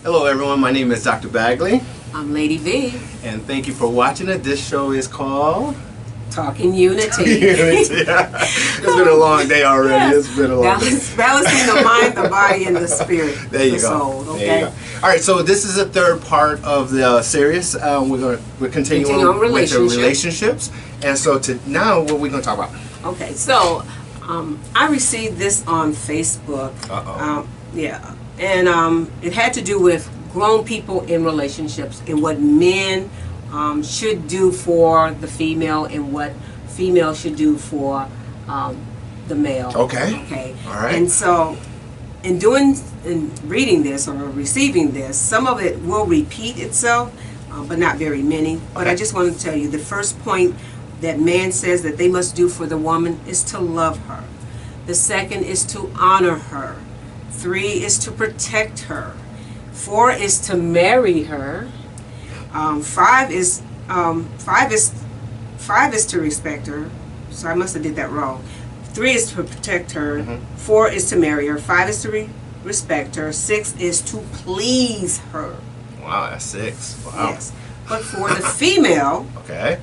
Hello everyone, my name is Dr. Bagley. I'm Lady V. And thank you for watching it. This show is called... Talking Unity. Unity. It's been a long day already. Yes. It's been a long day. Balancing the mind, the body, and the spirit. There you go. Soul, okay? There you go. All right, so this is the third part of the series. We're continuing with the relationships. And so now, what are we going to talk about? Okay, so I received this on Facebook. Yeah, and it had to do with grown people in relationships and what men should do for the female and what female should do for the male. Okay. Okay. All right. And so, in reading this or receiving this, some of it will repeat itself, but not very many. But I just want to tell you, the first point that man says that they must do for the woman is to love her. The second is to honor her. 3 is to protect her. 4 is to marry her. 5 is to respect her. So I must have did that wrong. 3 is to protect her. 4 is to marry her. 5 is to respect her. 6 is to please her. Wow, that's 6. Wow. Yes. But for the female, okay,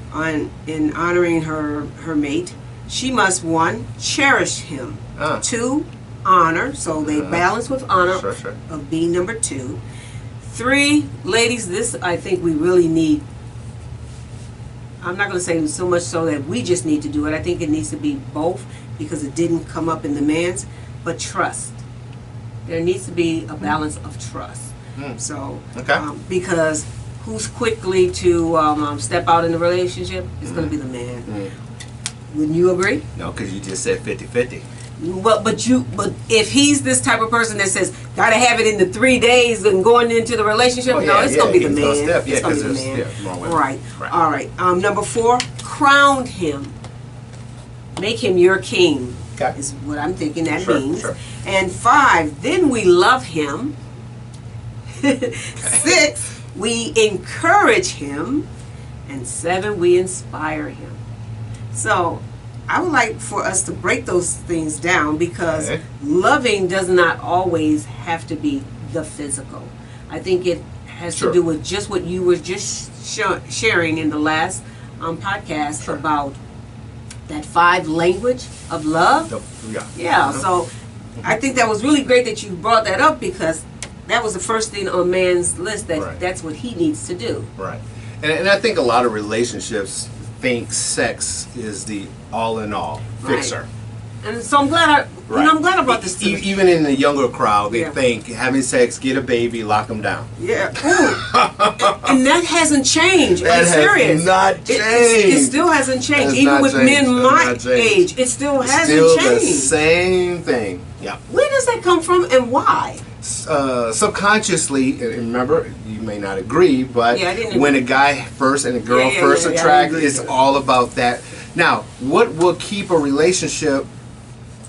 in honoring her mate, she must 1, cherish him. 2, honor. So they balance with honor of being number 2. 3, ladies, this I think we really need. I'm not going to say so much so that we just need to do it. I think it needs to be both because it didn't come up in the man's. But trust. There needs to be a balance of trust. So, because who's quickly to step out in the relationship is going to be the man. Wouldn't you agree? No, because you just said 50-50. But if he's this type of person that says gotta have it in the 3 days and going into the relationship, it's gonna be the man. It's gonna be the man. Right. All right. Number 4, crown him. Make him your king. Is what I'm thinking that means. And 5, then we love him. 6, we encourage him, and 7, we inspire him. So I would like for us to break those things down because loving does not always have to be the physical. I think it has to do with just what you were just sharing in the last podcast about that 5 language of love. So I think that was really great that you brought that up because that was the first thing on man's list that that's what he needs to do. Right. And I think a lot of relationships think sex is the all-in-all fixer. And so I'm glad I'm glad I brought this to even in the younger crowd, they think having sex, get a baby, lock them down. Yeah. And that hasn't changed. That has not changed. It still hasn't changed. Even with men my age, it still hasn't changed. The same thing. Yeah. Where does that come from and why? Subconsciously, remember, you may not agree, but when a guy first and a girl first attract, it's all about that. Now, what will keep a relationship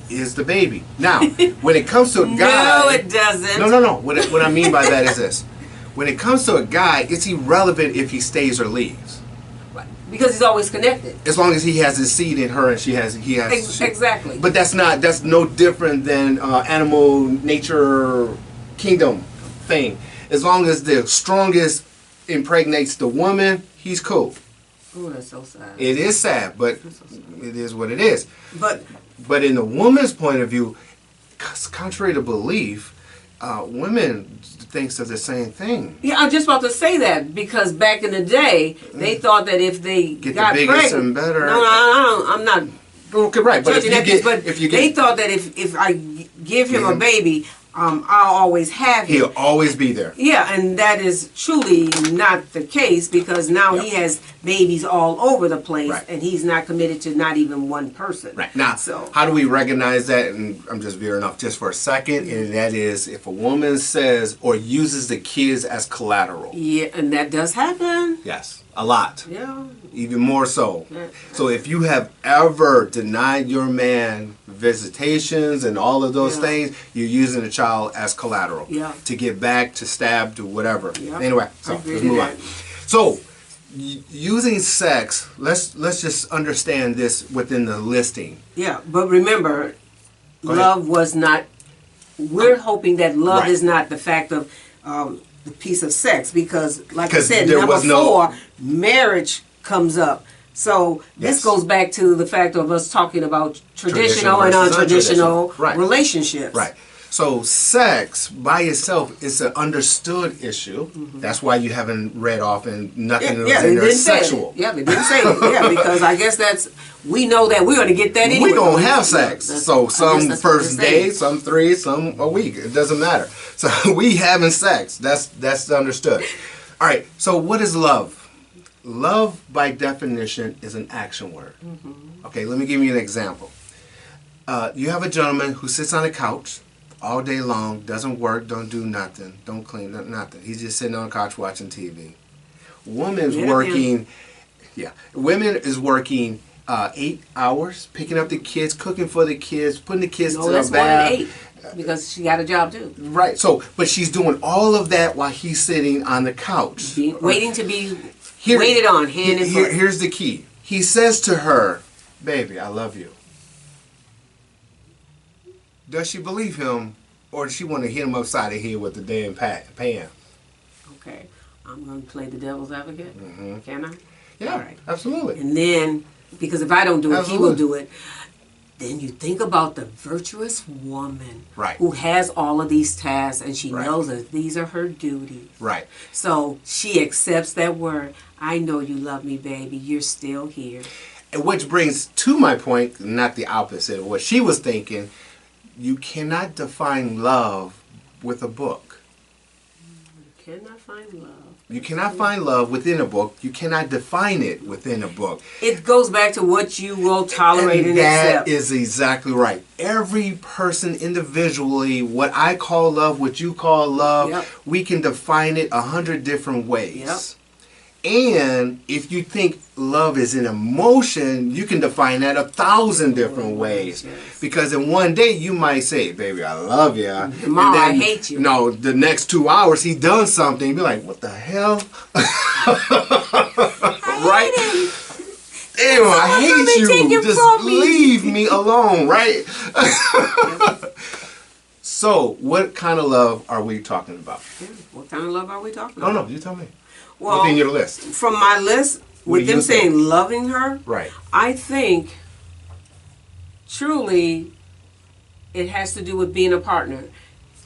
is the baby. Now, when it comes to a guy... No, it doesn't. No. What I mean by that is this. When it comes to a guy, it's irrelevant if he stays or leaves. Because he's always connected. As long as he has his seed in her and he has exactly. But that's no different than animal nature kingdom thing. As long as the strongest impregnates the woman, he's cool. Oh, that's so sad. It is sad, but it is what it is. But in the woman's point of view, contrary to belief, women thinks of the same thing. Yeah, I'm just about to say that because back in the day, they thought that if they got the biggest and better. No, I'm not. Okay, right. But they thought that if I give him a baby, I'll always have him. He'll always be there. Yeah, and that is truly not the case because now he has babies all over the place and he's not committed to not even one person. Right. Now, how do we recognize that? And I'm just veering off just for a second. And that is if a woman says or uses the kids as collateral. Yeah, and that does happen. Yes, a lot. Yeah. Even more so. So if you have ever denied your man visitations and all of those things, you're using the child as collateral to get back, to stab, to whatever. Anyway, so let's move on. So using sex, let's just understand this within the listing. Yeah, but remember, love was not. We're hoping that love is not the fact of the piece of sex, because like I said, number 4, marriage comes up. So this goes back to the fact of us talking about traditional and untraditional relationships. Right. So sex by itself is an understood issue. That's why you haven't read off and nothing was in there sexual. Yeah, they didn't say it. Yeah, because I guess we know that we're going to get that anyway. We don't have sex. So some first day, some 3, some a week. It doesn't matter. So we having sex. That's understood. All right. So what is love? Love, by definition, is an action word. Okay, let me give you an example. You have a gentleman who sits on a couch all day long, doesn't work, don't do nothing, don't clean, nothing. He's just sitting on the couch watching TV. Women's working 8 hours, picking up the kids, cooking for the kids, putting the kids to the bath. More than 8, because she got a job too. Right. So, but she's doing all of that while he's sitting on the couch, waiting to be waited on, hand and foot. Here's the key. He says to her, "Baby, I love you." Does she believe him, or does she want to hit him upside the head with the damn pan? Okay, I'm going to play the devil's advocate. Can I? Yeah, all right. Absolutely. And then, because if I don't do it, he will do it. Then you think about the virtuous woman who has all of these tasks, and she knows that these are her duties. Right. So she accepts that word. I know you love me, baby. You're still here. And which brings to my point, not the opposite of what she was thinking. You cannot define love with a book. You cannot find love. You cannot find love within a book. You cannot define it within a book. It goes back to what you will tolerate and accept. That is exactly right. Every person individually, what I call love, what you call love, we can define it 100 different ways. And if you think love is an emotion, you can define that 1,000 different ways. Because in one day you might say, "Baby, I love you." Tomorrow, and then, I hate you. No, the next 2 hours he done something. You'd be like, "What the hell?" Right? Ew, I hate you. Just leave me alone, right? So, what kind of love are we talking about? What kind of love are we talking about? No, you tell me. Well, within your list. From my list, with them saying loving her, I think truly it has to do with being a partner,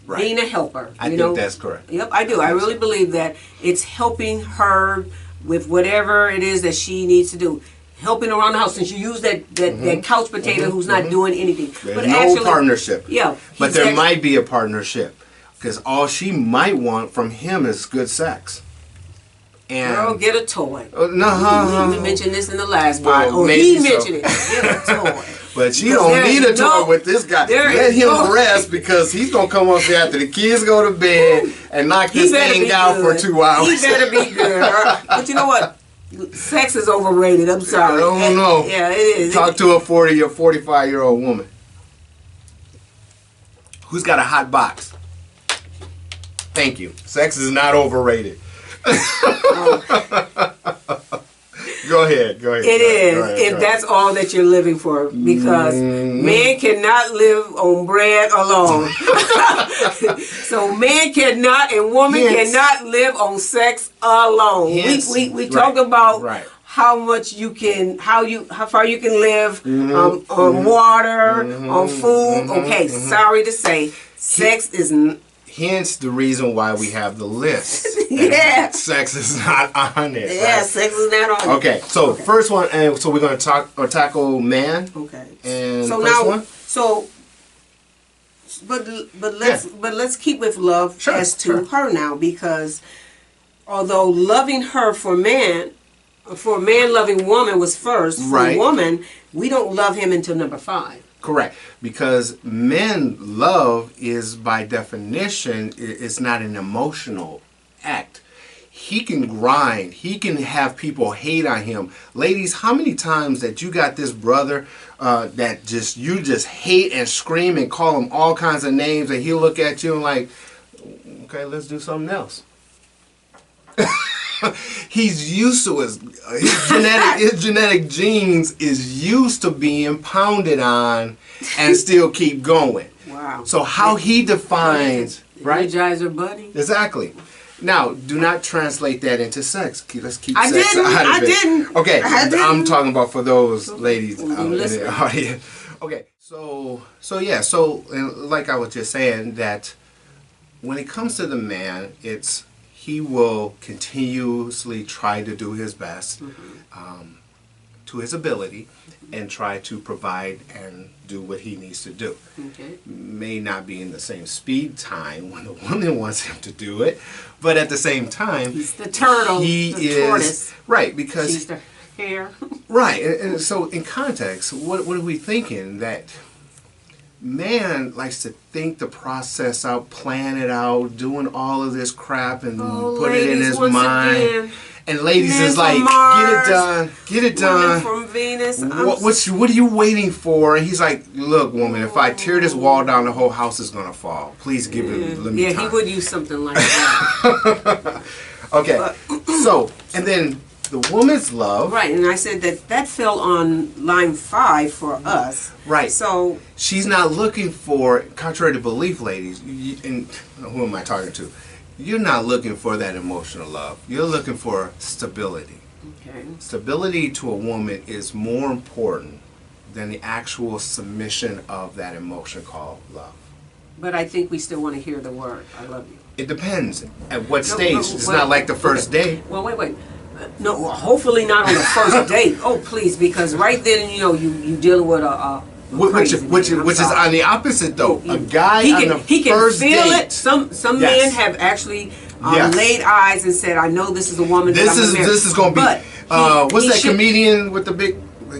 being a helper. I think that's correct. Yep, I do. I really believe that it's helping her with whatever it is that she needs to do. Helping around the house, since you use that couch potato who's not doing anything. There's but no actually, partnership. Yeah. But there might be a partnership. Because all she might want from him is good sex. And girl, get a toy. No, we mentioned this in the last part. Oh, he mentioned it. Get a toy. But she don't need a toy with this guy. Let him rest, because he's going to come up here after the kids go to bed and knock this thing out for 2 hours. He better be good. But you know what? Sex is overrated. I'm sorry. I don't know. Yeah, it is. Talk to a 40 or 45-year-old woman who's got a hot box. Thank you. Sex is not overrated. Go ahead. It is, if that's all that you're living for, because man cannot live on bread alone. So man cannot and woman cannot live on sex alone. We talked about how much you can, how far you can live on water, on food. Okay, sorry to say, sex is. Hence the reason why we have the list. Sex is not on it. Yeah, sex is not on it. Okay, so first one, and so we're going to tackle man. Okay. And so first now, one? But let's keep with love as to her now, because although loving her for a man loving woman was first, for woman, we don't love him until number 5. Correct, because men love is by definition it's not an emotional act. He can grind. He can have people hate on him. Ladies, how many times that you got this brother that you just hate and scream and call him all kinds of names, and he'll look at you and like, okay, let's do something else. He's used to his genetic genes is used to being pounded on and still keep going. Wow. So how he defines, Energizer buddy. Exactly. Now, do not translate that into sex. Let's keep I sex didn't. out of I it. didn't. Okay, I didn't. I'm talking about for those ladies in the audience. Okay, so like I was just saying, that when it comes to the man, he will continuously try to do his best to his ability and try to provide and do what he needs to do. Okay. May not be in the same speed time when the woman wants him to do it, but at the same time, he's the turtle, the tortoise. Right, because she's the hare. Right, and so in context, what are we thinking? That man likes to think the process out, plan it out, doing all of this crap and put it in his mind. Again, and ladies is like, Mars, get it done. From Venus. What are you waiting for? And he's like, look, woman, if I tear this wall down, the whole house is gonna fall. Please let me time. Yeah, he would use something like that. Okay, so and then the woman's love. Right, and I said that fell on line 5 for us. Right. So she's not looking for, contrary to belief, ladies, and who am I talking to? You're not looking for that emotional love. You're looking for stability. Okay. Stability to a woman is more important than the actual submission of that emotion called love. But I think we still want to hear the word, I love you. It depends at what stage. It's not like the first date. Well, wait. No, hopefully not on the first date. Oh, please, because right then, you dealing with a which is on the opposite though. A guy on the first date. He can feel it. Some men have actually laid eyes and said, "I know this is a woman that I'm gonna marry." This is going to be. What's that comedian with the big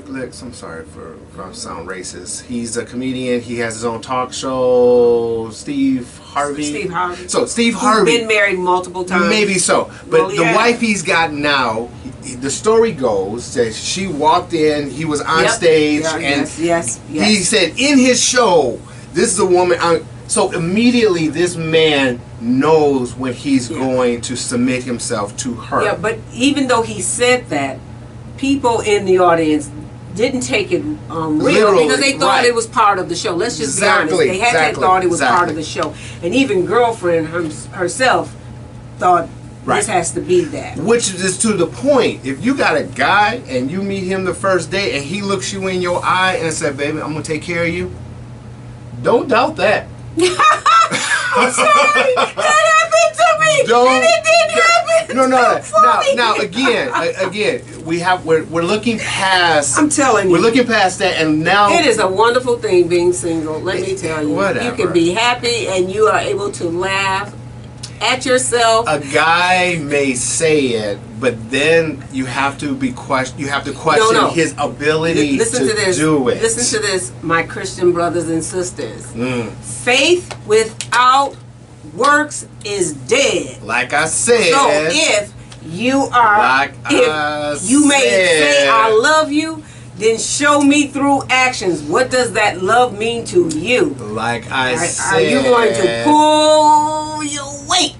lips? I'm sorry for I sound racist. He's a comedian. He has his own talk show. Steve Harvey. So Steve Harvey. Been married multiple times. Maybe so, but the wife he's got now. The story goes that she walked in. He was on stage, and he said in his show, "This is a woman." So immediately, this man knows when he's going to submit himself to her. Yeah, but even though he said that, people in the audience didn't take it real because they thought it was part of the show. Let's just be honest. They had thought it was part of the show, and even girlfriend herself thought. This has to be that. Which is to the point. If you got a guy and you meet him the first day and he looks you in your eye and said, "Baby, I'm gonna take care of you," don't doubt that. I'm sorry. That happened to me. And it didn't happen. No. Now again, we're looking past. I'm telling you, we're looking past that, and now it is a wonderful thing being single. Let me tell you, whatever. You can be happy and you are able to laugh at yourself. A guy may say it, but then you have to question his ability to do it. Listen to this, my Christian brothers and sisters. Faith without works is dead. Like I said. So if you may say I love you, then show me through actions. What does that love mean to you? Like I said. Are you going to pull your weight?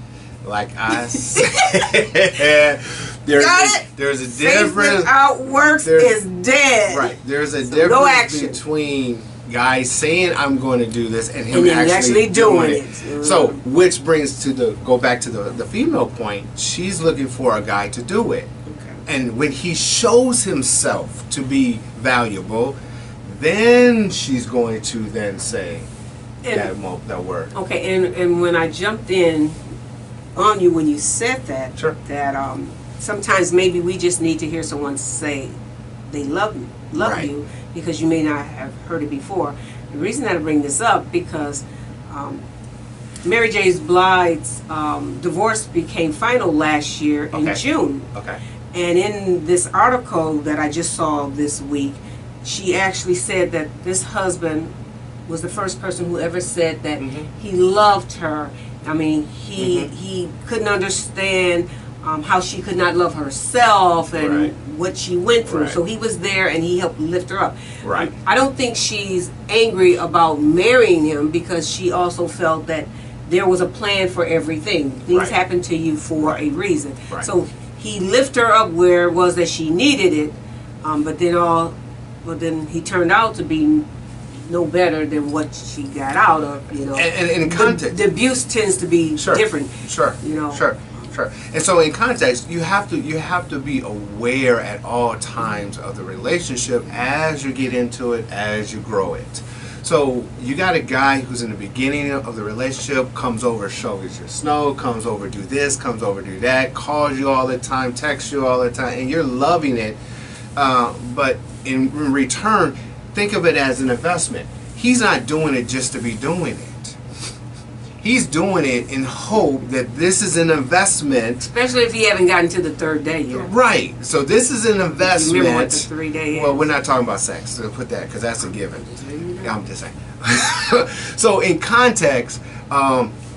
Like I said. There's a difference. Faith without works is dead. Right. There's a difference between guys saying I'm going to do this and him actually doing it. So, which brings go back to the female point. She's looking for a guy to do it. And when he shows himself to be valuable, then she's going to then say that word. Okay, and when I jumped in on you when you said that, that sometimes maybe we just need to hear someone say they love you because you may not have heard it before. The reason that I bring this up because Mary J. Blige's divorce became final last year in June. Okay. And in this article that I just saw this week, she actually said that this husband was the first person who ever said that he loved her. I mean, he couldn't understand how she could not love herself and what she went through. So he was there and he helped lift her up. I don't think she's angry about marrying him because she also felt that there was a plan for everything. Things happen to you for a reason. So he lifted her up where it was that she needed it, but then he turned out to be no better than what she got out of, you know. And in context, the abuse tends to be different. Sure. Sure. And so in context, you have to be aware at all times of the relationship as you get into it, as you grow it. So you got a guy who's in the beginning of the relationship, comes over, shows you snow, comes over, do this, comes over, do that, calls you all the time, texts you all the time, and you're loving it. But in return, think of it as an investment. He's not doing it just to be doing it. He's doing it in hope that this is an investment. Especially if you haven't gotten to the third day yet. Right. So this is an investment. Remember what the 3 day is. Well, we're not talking about sex. So put that, because that's a given. I'm just saying. So in context,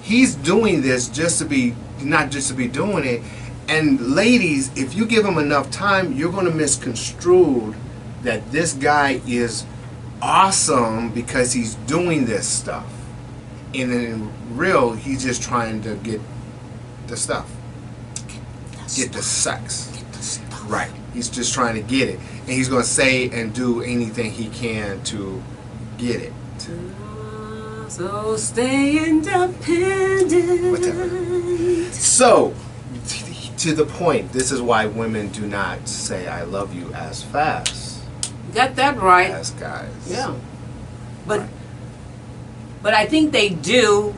he's doing this just to be, not just to be doing it. And ladies, if you give him enough time, you're going to misconstrue that this guy is awesome because he's doing this stuff. And in real, he's just trying to get the stuff. Get the sex. Get the stuff. Right. He's just trying to get it. And he's going to say and do anything he can to get it. So stay independent. Whatever. So, to the point, this is why women do not say I love you as fast. Got that right. As guys. Yeah. But I think they do.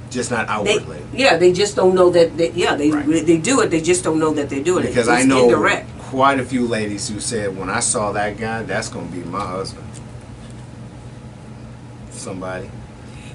Just not outwardly. They just don't know that. They Right. they do it. They just don't know that they're doing it. Because It's I know indirect. quite a few ladies who said, when I saw that guy, that's going to be my husband. Somebody.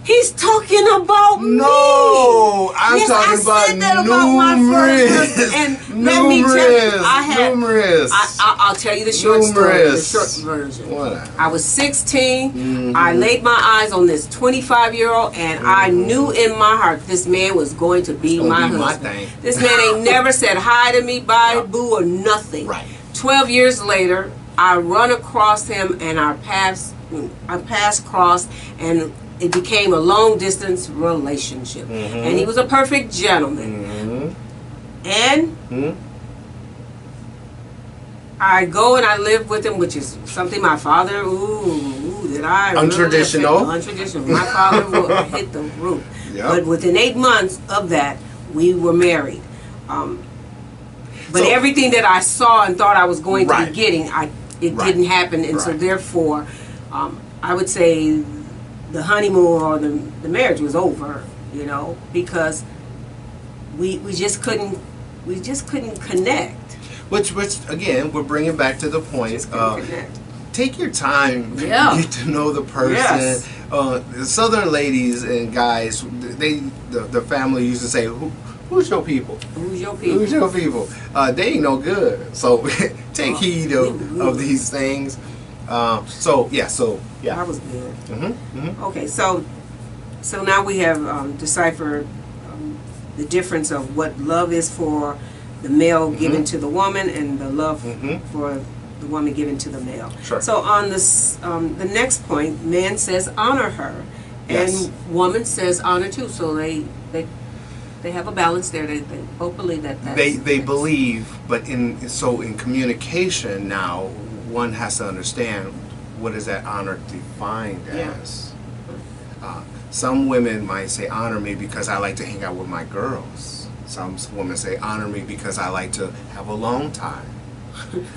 He's talking about me. No, I'm talking about said that about my first numerous. And let me tell you, I had. Numerous. I'll tell you the short story, the short version. Whatever. I was 16. I laid my eyes on this 25-year-old, and I knew in my heart this man was going to be my husband. This man ain't never said hi to me, bye, boo, or nothing. Right. 12 years later, I run across him, and our paths crossed, and it became a long distance relationship. And he was a perfect gentleman. And I go and I live with him, which is something my father, untraditional. Untraditional. My father would hit the roof. Yep. But within 8 months of that, we were married. But everything that I saw and thought I was going to be getting, it didn't happen. And so therefore, I would say the honeymoon or the marriage was over, because we just couldn't connect. Which again, we're bringing back to the point of take your time, get to know the person. Yes. Southern ladies and guys, the family used to say, who's your people? Who's your people? Who's your people? They ain't no good. So take heed of these things. That was good. Okay, so now we have deciphered the difference of what love is for the male given to the woman, and the love for the woman given to the male. Sure. So on this, the next point, man says honor her, and woman says honor too. So they have a balance there. They both believe that. They believe, but in communication now, one has to understand what is that honor defined as. Some women might say honor me because I like to hang out with my girls. Some women say honor me because I like to have alone time.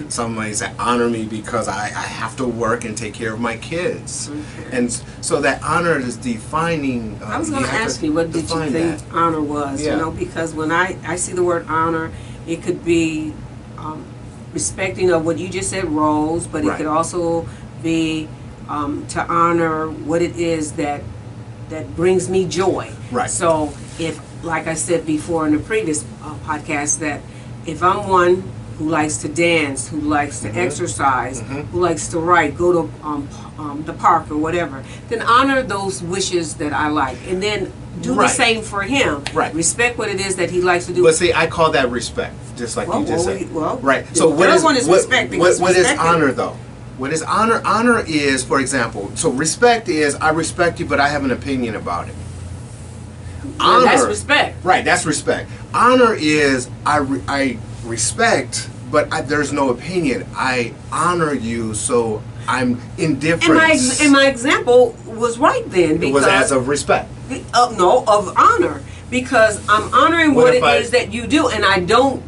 Some might say honor me because I have to work and take care of my kids. And so that honor is defining. I was going to ask you, what did you think honor was? Because when I see the word honor, it could be respecting of what you just said, roles, but it could also be to honor what it is that brings me joy. Right. So if, like I said before in the previous podcast, that if I'm one who likes to dance, who likes to exercise, who likes to write, go to the park or whatever, then honor those wishes that I like, and then do the same for him. Right. Respect what it is that he likes to do. But see, I call that respect, just like you just said. Right. So what is respect? What is honor though? What is honor? Honor is, for example, so respect is I respect you, but I have an opinion about it. Honor, that's respect. Right, that's respect. Honor is I respect, but there's no opinion. I honor you, so I'm indifferent. And my example was right then. Because it was as of respect. Of honor. because I'm honoring what it is that you do, and I don't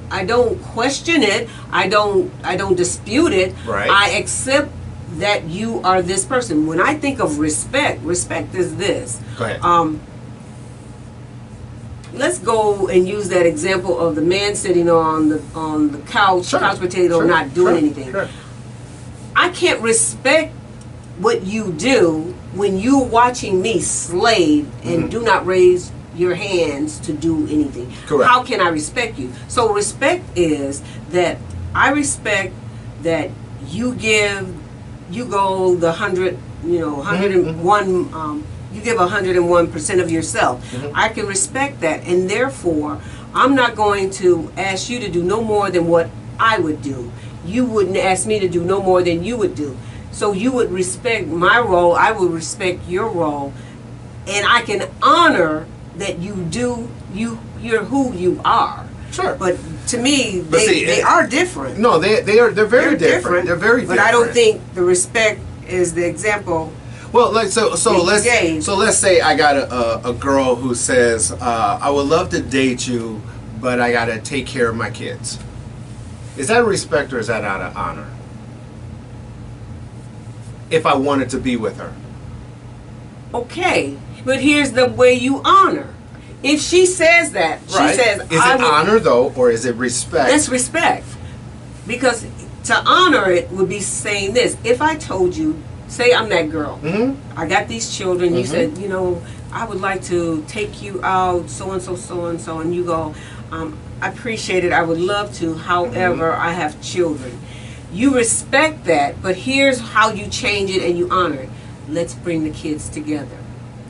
question it. I don't dispute it. Right. I accept that you are this person. When I think of respect is this. Go ahead. Let's go and use that example of the man sitting on the couch, couch potato, not doing anything. Sure. I can't respect what you do when you're watching me slave and do not raise your hands to do anything. Correct. How can I respect you? So respect is that I respect that you go the 101. You give 101% of yourself. I can respect that, and therefore, I'm not going to ask you to do no more than what I would do. You wouldn't ask me to do no more than you would do. So you would respect my role, I would respect your role, and I can honor that you're who you are. Sure. But to me, they are different. No, they're very different. They're very different. But I don't think the respect is the example. Well, like so let's say I got a girl who says, I would love to date you, but I gotta take care of my kids. Is that respect or is that out of honor? If I wanted to be with her. Okay, but here's the way you honor. If she says that, she says, is it honor though, or is it respect? That's respect. Because to honor it would be saying this. If I told you, say I'm that girl, I got these children, you said, I would like to take you out, so and so, and you go, I appreciate it, I would love to, however, I have children. You respect that, but here's how you change it and you honor it. Let's bring the kids together.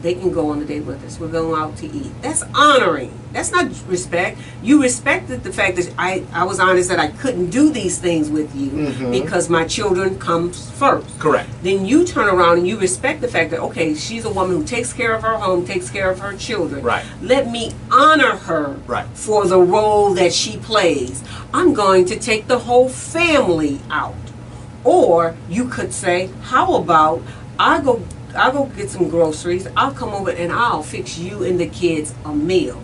They can go on a date with us. We're going out to eat. That's honoring. That's not respect. You respected the fact that I was honest that I couldn't do these things with you because my children comes first. Correct. Then you turn around and you respect the fact that, okay, she's a woman who takes care of her home, takes care of her children. Right. Let me honor her for the role that she plays. I'm going to take the whole family out. Or you could say, how about I'll go get some groceries, I'll come over and I'll fix you and the kids a meal.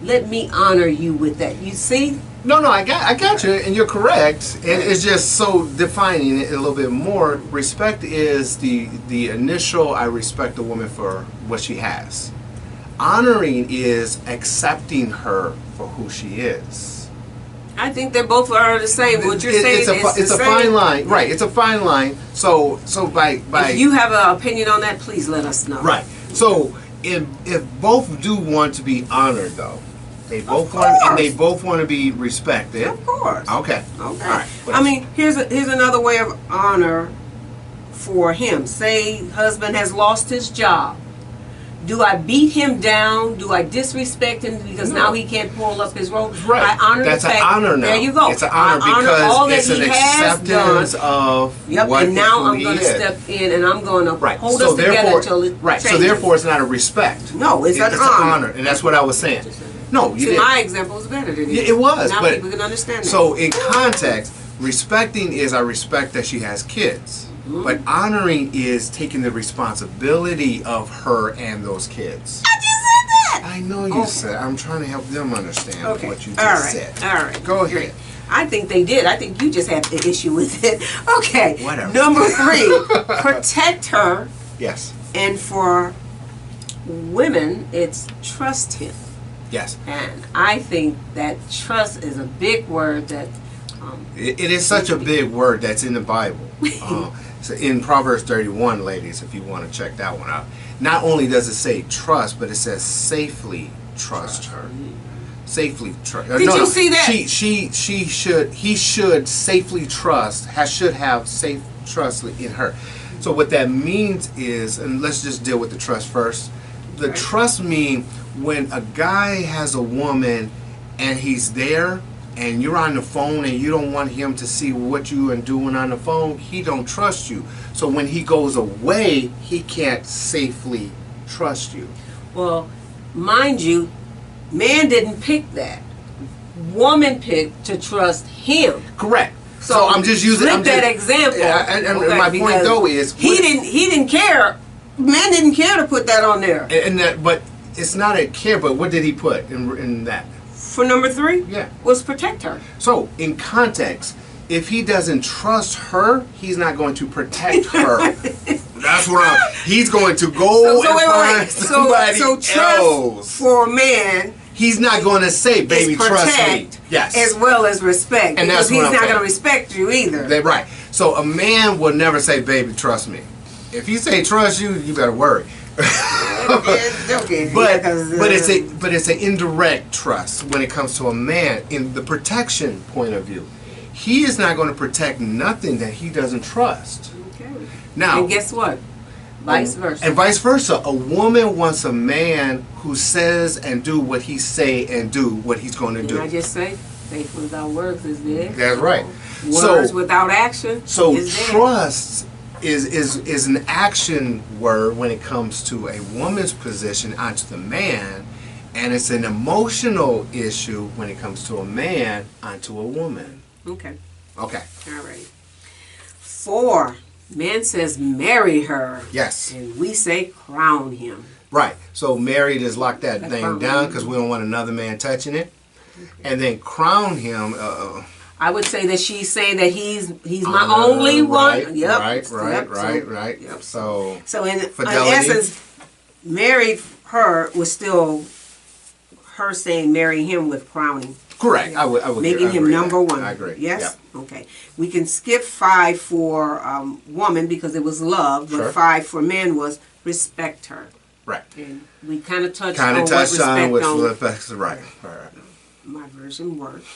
Let me honor you with that. You see? No, I got you, and you're correct. And it's just so defining it a little bit more. Respect is the initial, I respect a woman for what she has. Honoring is accepting her for who she is. I think they both are the same. What you're saying it's a fine line, right? It's a fine line. So by if you have an opinion on that, please let us know. Right. So if both do want to be honored, though, they both want to be respected. Of course. Okay. All right. I mean, here's another way of honor for him. Say husband has lost his job. Do I beat him down? Do I disrespect him because now he can't pull up his robe? Right. I honor That's the fact. An honor now. There you go. It's an honor because it's an acceptance of what and now I'm going to step in and I'm going to hold us together until it changes. So therefore, it's not a respect. No, it's an honor. And that's what I was saying. No, you didn't. My example was better than yours. It was. Now but people can understand that. So in context, respecting is I respect that she has kids. But honoring is taking the responsibility of her and those kids. I just said that. I know you said. I'm trying to help them understand what you just said. All right. Go ahead. I think they did. I think you just have the issue with it. Okay. Whatever. Number 3, protect her. Yes. And for women, it's trust him. Yes. And I think that trust is a big word that... it is such a big word that's in the Bible. So in Proverbs 31, ladies, if you want to check that one out, not only does it say trust, but it says safely trust her. Safely trust. Did you see that? He should safely trust. Should have safe trust in her. So what that means is, and let's just deal with the trust first. The trust means when a guy has a woman and he's there, and you're on the phone and you don't want him to see what you are doing on the phone, he don't trust you. So when he goes away, he can't safely trust you. Well, mind you, man didn't pick that. Woman picked to trust him. Correct. So I'm just using that example. And my point though is he didn't care. Man didn't care to put that on there. But it's not a care, but what did he put in that? For number 3? Yeah. Was protect her. So, in context, if he doesn't trust her, he's not going to protect her. That's what he's going to go find somebody else. For a man, he's not going to say, baby, trust me. Yes. As well as respect. And because he's not going to respect you either. They're right. So a man will never say, baby, trust me. If he say trust you, you better worry. Okay. But it's an indirect trust when it comes to a man in the protection point of view. He is not going to protect nothing that he doesn't trust. Okay. Now, and guess what? Vice versa. And vice versa. A woman wants a man who says and do what he say and do what he's going to do. Didn't I just say faith without works is dead? That's right. Words without action. So trust is an action word when it comes to a woman's position onto the man, and it's an emotional issue when it comes to a man onto a woman. Okay. Okay. All right. 4. Man says marry her. Yes. And we say crown him. Right. So married is lock that thing down because we don't want another man touching it. Okay. And then crown him. I would say that she's saying that he's my only one. Right, yep. Right. Yep. So in essence, married her was still her saying marry him with crowning. Correct. I would making him number 1. I agree. Yes. Yep. Okay. We can skip 5 for woman because it was love, but 5 for men was respect her. Right. And we kind of touched on respect. Right. My version worked.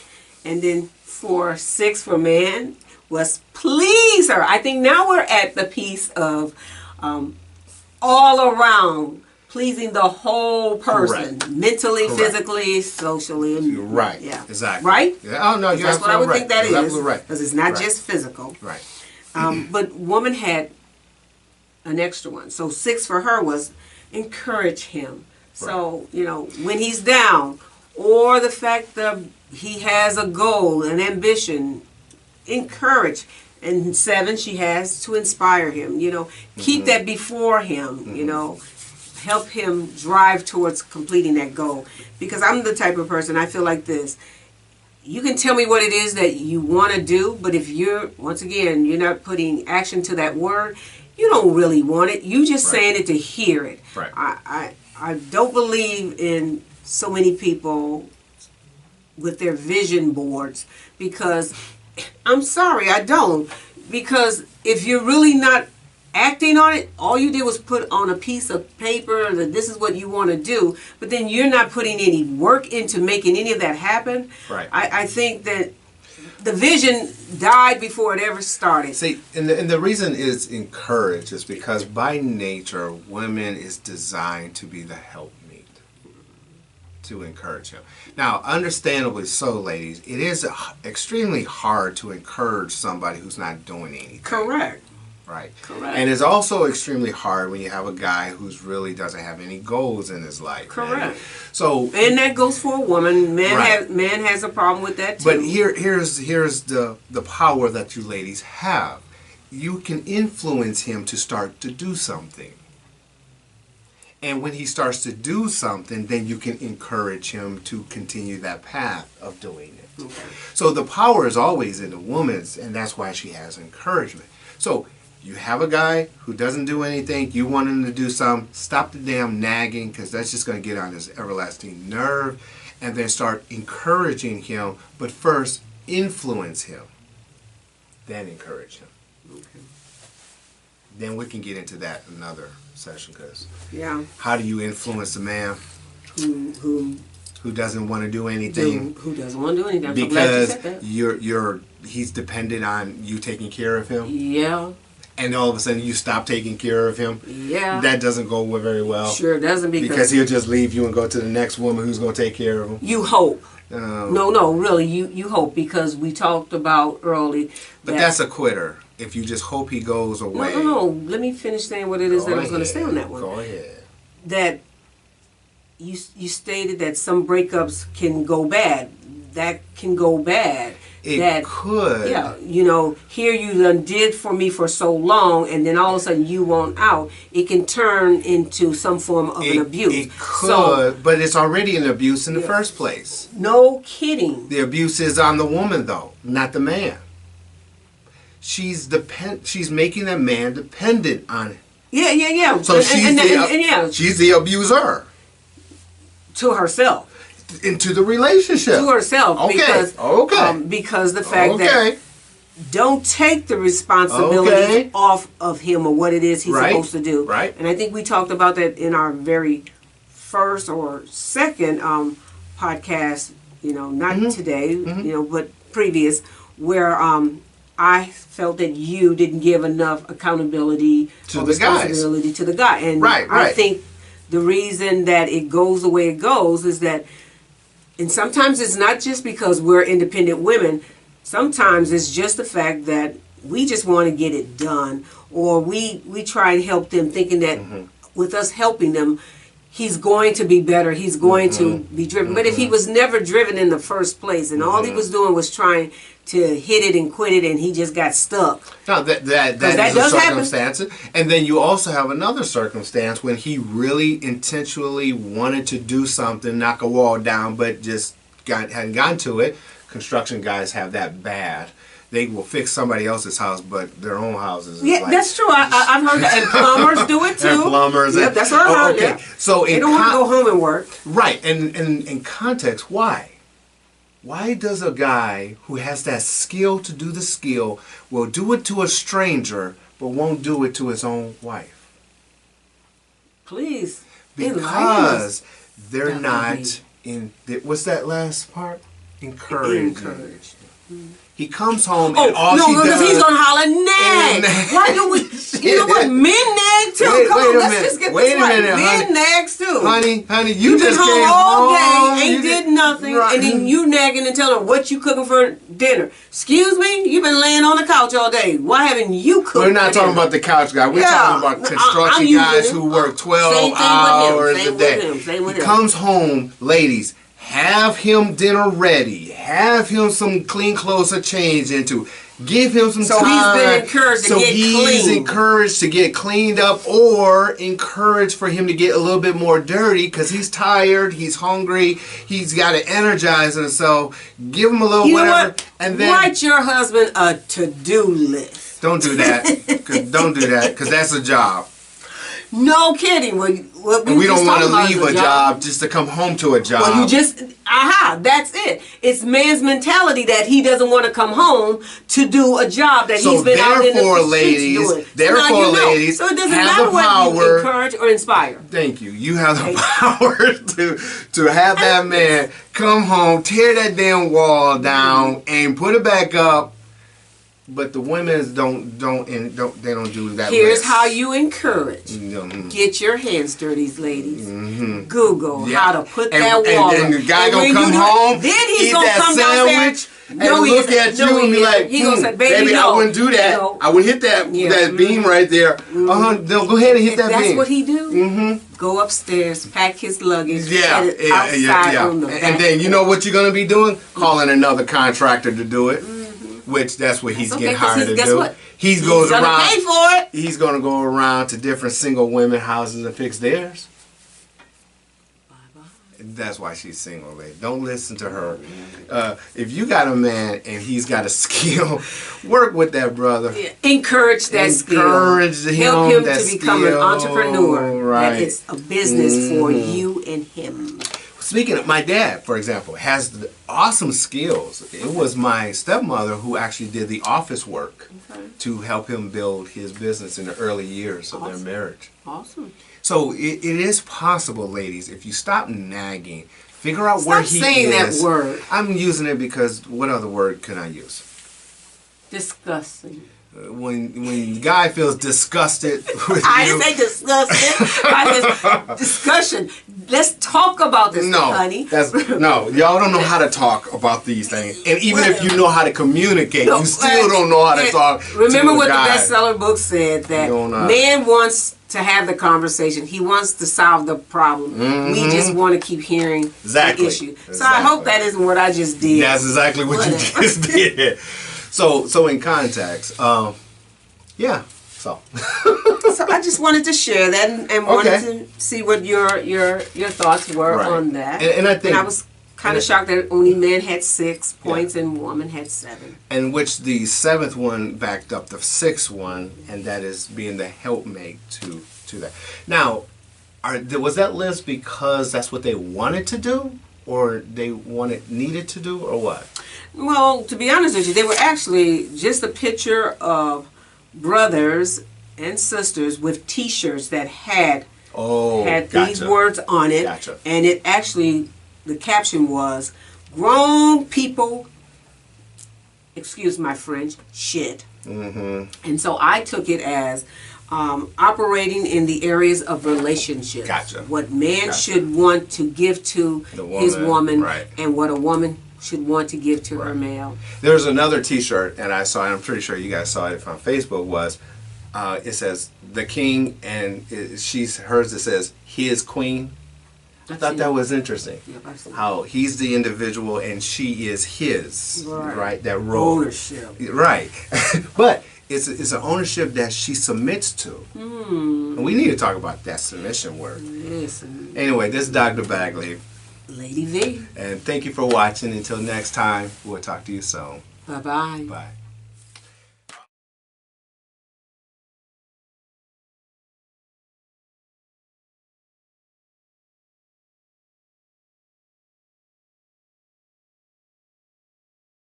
And then for 6 for man was please her. I think now we're at the piece of all around. Pleasing the whole person, mentally, physically, socially. You're right. Yeah. Exactly. Right? Yeah. Oh, no, you're That's what I would think that is. Absolutely right. Because it's not just physical. Right. But woman had an extra one. So 6 for her was encourage him. So, when he's down, or the fact that he has a goal, an ambition, encourage. And 7, she has to inspire him. Keep that before him, help him drive towards completing that goal. Because I'm the type of person, I feel like this. You can tell me what it is that you want to do, but if you're not putting action to that word, you don't really want it. You just saying it to hear it. Right. I don't believe in so many people with their vision boards because, I'm sorry, I don't. Because if you're really not acting on it, all you did was put on a piece of paper that this is what you want to do, but then you're not putting any work into making any of that happen. Right. I think that the vision died before it ever started. See, and the reason is encourage is because by nature, women is designed to be the helpmeet, to encourage him. Now, understandably so, ladies, it is extremely hard to encourage somebody who's not doing anything. Correct. Right. Correct. And it's also extremely hard when you have a guy who's really doesn't have any goals in his life. Correct. And that goes for a woman. Man has a problem with that too. But here's the power that you ladies have. You can influence him to start to do something. And when he starts to do something, then you can encourage him to continue that path of doing it. Okay. So the power is always in the woman's, and that's why she has encouragement. So you have a guy who doesn't do anything, you want him to do something, stop the damn nagging, because that's just going to get on his everlasting nerve, and then start encouraging him, but first influence him, then encourage him. Okay. Then we can get into that another session, because how do you influence a man who doesn't want to do anything? Who doesn't want to do anything? Because he's dependent on you taking care of him. Yeah. And all of a sudden you stop taking care of him. Yeah. That doesn't go very well. Sure doesn't, because he'll just leave you and go to the next woman who's going to take care of him. You hope. No, really, you hope, because we talked about early. But that's a quitter. If you just hope he goes away. No. Let me finish saying what it is that I was going to say on that one. Go ahead. That you stated that some breakups can go bad. that can go bad. It could. Yeah, you know, here you done did for me for so long, and then all of a sudden you want out. It can turn into some form of an abuse. It could, but it's already an abuse in the first place. No kidding. The abuse is on the woman, though, not the man. She's making that man dependent on it. Yeah. So she's the abuser. To herself. Into the relationship. To herself. Okay. Because the fact that don't take the responsibility off of him or what it is he's supposed to do. Right. And I think we talked about that in our very first or second podcast, you know, not today, you know, but previous, where I felt that you didn't give enough accountability to the guys. To the guy. And I think the reason that it goes the way it goes is that, and sometimes it's not just because we're independent women. Sometimes it's just the fact that we just want to get it done, or we try and help them thinking that with us helping them, he's going to be better, he's going to be driven. But if he was never driven in the first place, and all he was doing was trying to hit it and quit it, and he just got stuck. No, that is a circumstance. And then you also have another circumstance when he really intentionally wanted to do something, knock a wall down, but just hadn't gotten to it. Construction guys have that bad. They will fix somebody else's house, but their own houses. Yeah, that's true. I've heard that. And plumbers do it too. And plumbers. Yep, that's what I heard. Okay. Yeah. So they don't want to go home and work. Right. And in context, why? Why does a guy who has that skill to do the skill will do it to a stranger but won't do it to his own wife? Please. Because they're not in. What's that last part? Encouraged. He comes home and all she does. Because he's gonna holler nag. Why do we? You know what? Men nag too. Come on, let's just get this right. Men nags too. Honey, you just been came home all home, day, ain't did nothing, and then you nagging and telling her what you cooking for dinner. Excuse me, you've been laying on the couch all day. Why haven't you cooked? We're not talking about the couch guy. We're talking about construction guys who work 12 hours a day. Same with him. He comes home, ladies. Have him dinner ready. Have him some clean clothes to change into. Give him some time. So he's been encouraged to get clean. He's encouraged to get cleaned up, or encouraged for him to get a little bit more dirty because he's tired, he's hungry, he's got to energize himself. Give him a little whatever. And then write your husband a to-do list. Don't do that. Don't do that because that's a job. No kidding. We don't want to leave a job just to come home to a job. Well, that's it. It's man's mentality that he doesn't want to come home to do a job that he's been out in the streets doing. Therefore, ladies, so it doesn't matter what you encourage or inspire. Thank you. You have the power to have that man come home, tear that damn wall down, and put it back up. But the women don't do that. Here's how you encourage. Get your hands dirty, ladies. Google how to put that wall. And the guy gonna come home, then he's gonna come downstairs and look at you and be like, he gonna say, baby, I wouldn't do that. No. I would hit that beam right there. No, go ahead and hit that beam. That's what he do. Go upstairs, pack his luggage, outside on the back. And then you know what you're gonna be doing? Calling another contractor to do it. Which that's what he's getting hired to do. He's gonna pay for it. He's gonna go around to different single women houses and fix theirs. Bye-bye. That's why she's single, lady. Don't listen to her. If you got a man and he's got a skill, work with that brother. Yeah. Encourage that skill. Help him to become an entrepreneur. Right. That it's a business for you and him. Speaking of my dad, for example, has awesome skills. It was my stepmother who actually did the office work to help him build his business in the early years of their marriage. Awesome. So it is possible, ladies, if you stop nagging, figure out where he is. Stop saying that word. I'm using it because what other word can I use? Disgusting. When the guy feels disgusted with I didn't say disgusted. I said discussion. Let's talk about this, honey. No, y'all don't know how to talk about these things. And even if you know how to communicate, you still don't know how to talk. Remember what the bestseller book said, that man wants to have the conversation. He wants to solve the problem. We just want to keep hearing the issue. So I hope that isn't what I just did. That's exactly what you just did. So in context, yeah. So I just wanted to share that and wanted to see what your thoughts were on that. And I think I was kind of shocked that only men had 6 points and women had 7. And which the 7th one backed up the 6th one, and that is being the helpmate to that. Now, was that list because that's what they wanted to do, or they needed to do, or what? Well, to be honest with you, they were actually just a picture of brothers and sisters with T-shirts that had these words on it, and it actually, the caption was, "Grown people, excuse my French, shit." And so I took it as operating in the areas of relationships. What man should want to give to his woman, and what a woman should want to give to her male. There's another T-shirt, and I saw it, I'm pretty sure you guys saw it on Facebook, was it says the king, and hers it says his queen. I thought that was interesting. How he's the individual and she is his, right? That role. Ownership. Right. But it's an ownership that she submits to. And we need to talk about that submission word. Anyway, this is Dr. Bagley. Lady V. And thank you for watching. Until next time, we'll talk to you soon. Bye-bye. Bye.